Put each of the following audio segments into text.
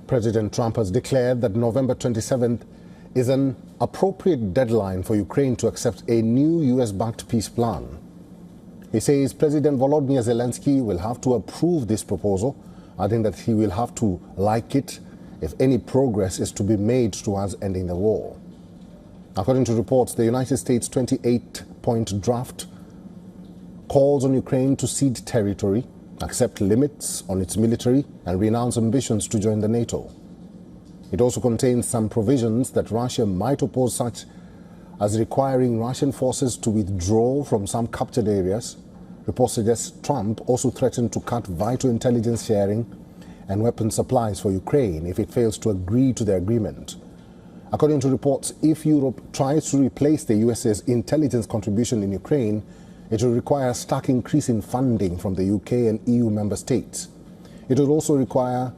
President Trump has declared that November 27th is an appropriate deadline for Ukraine to accept a new US-backed peace plan. He says President Volodymyr Zelensky will have to approve this proposal, adding that he will have to like it if any progress is to be made towards ending the war. According to reports, the United States' 28-point draft calls on Ukraine to cede territory, accept limits on its military, and renounce ambitions to join the NATO. It also contains some provisions that Russia might oppose, such as requiring Russian forces to withdraw from some captured areas. Reports suggest Trump also threatened to cut vital intelligence sharing and weapon supplies for Ukraine if it fails to agree to the agreement. According to reports, if Europe tries to replace the US's intelligence contribution in Ukraine, it will require a stark increase in funding from the UK and EU member states. It will also require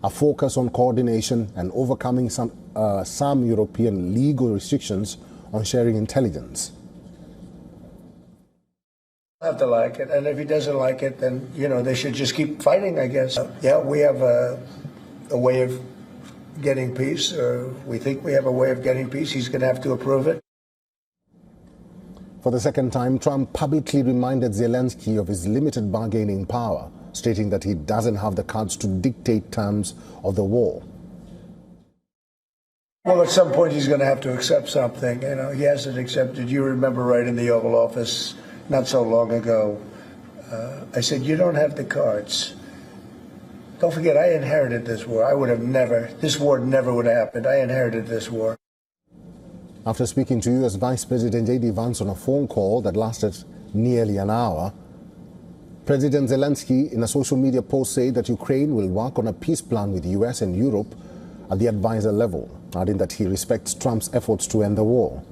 a focus on coordination and overcoming some European legal restrictions on sharing intelligence. Have to like it, and if he doesn't like it, then they should just keep fighting, I guess. Yeah, we have a way of getting peace, or we think we have a way of getting peace. He's going to have to approve it. For the second time, Trump publicly reminded Zelensky of his limited bargaining power, stating that he doesn't have the cards to dictate terms of the war. Well, at some point he's going to have to accept something. He hasn't accepted. You remember right in the Oval Office not so long ago, I said, you don't have the cards. Don't forget, I inherited this war. This war never would have happened. I inherited this war. After speaking to US Vice President J.D. Vance on a phone call that lasted nearly an hour, President Zelensky, in a social media post, said that Ukraine will work on a peace plan with the US and Europe at the advisor level, adding that he respects Trump's efforts to end the war.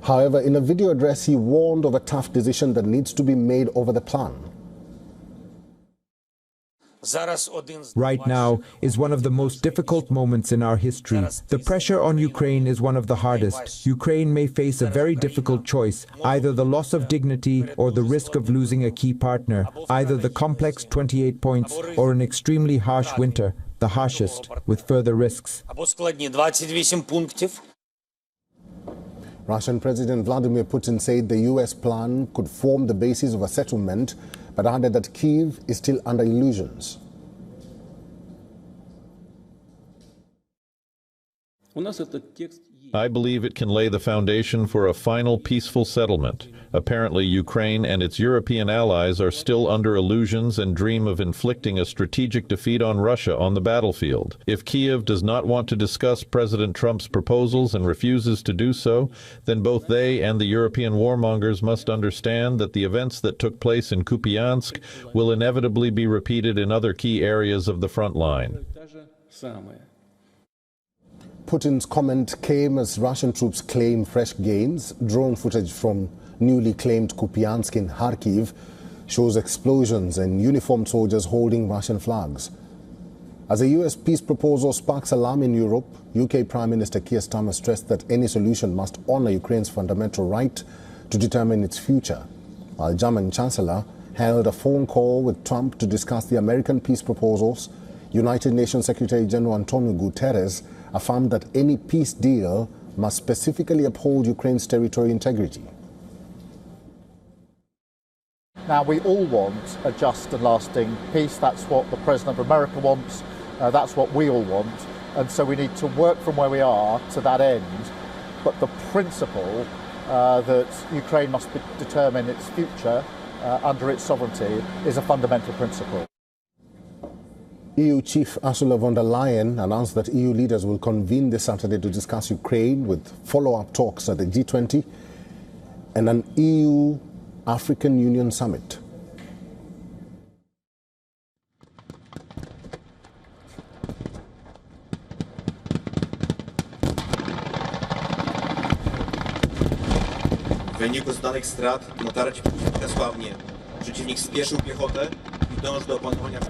However, in a video address, he warned of a tough decision that needs to be made over the plan. Right now is one of the most difficult moments in our history. The pressure on Ukraine is one of the hardest. Ukraine may face a very difficult choice, either the loss of dignity or the risk of losing a key partner, either the complex 28 points or an extremely harsh winter, the harshest, with further risks. Russian President Vladimir Putin said the US plan could form the basis of a settlement, but added that Kyiv is still under illusions. I believe it can lay the foundation for a final peaceful settlement. Apparently, Ukraine and its European allies are still under illusions and dream of inflicting a strategic defeat on Russia on the battlefield. If Kyiv does not want to discuss President Trump's proposals and refuses to do so, then both they and the European warmongers must understand that the events that took place in Kupiansk will inevitably be repeated in other key areas of the front line. Putin's comment came as Russian troops claim fresh gains. Drone footage from newly claimed Kupiansk in Kharkiv shows explosions and uniformed soldiers holding Russian flags. As a US peace proposal sparks alarm in Europe, UK Prime Minister Keir Starmer stressed that any solution must honor Ukraine's fundamental right to determine its future, while German Chancellor held a phone call with Trump to discuss the American peace proposals. United Nations Secretary General Antonio Guterres affirmed that any peace deal must specifically uphold Ukraine's territorial integrity. Now, we all want a just and lasting peace. That's what the President of America wants. That's what we all want. And so we need to work from where we are to that end. But the principle that Ukraine must determine its future under its sovereignty is a fundamental principle. EU Chief Ursula von der Leyen announced that EU leaders will convene this Saturday to discuss Ukraine, with follow-up talks at the G20 and an EU-African Union summit. W wyniku znanych strat na tarczy sławnie przeciwnik spieszył piechotę i dążył do opanowania.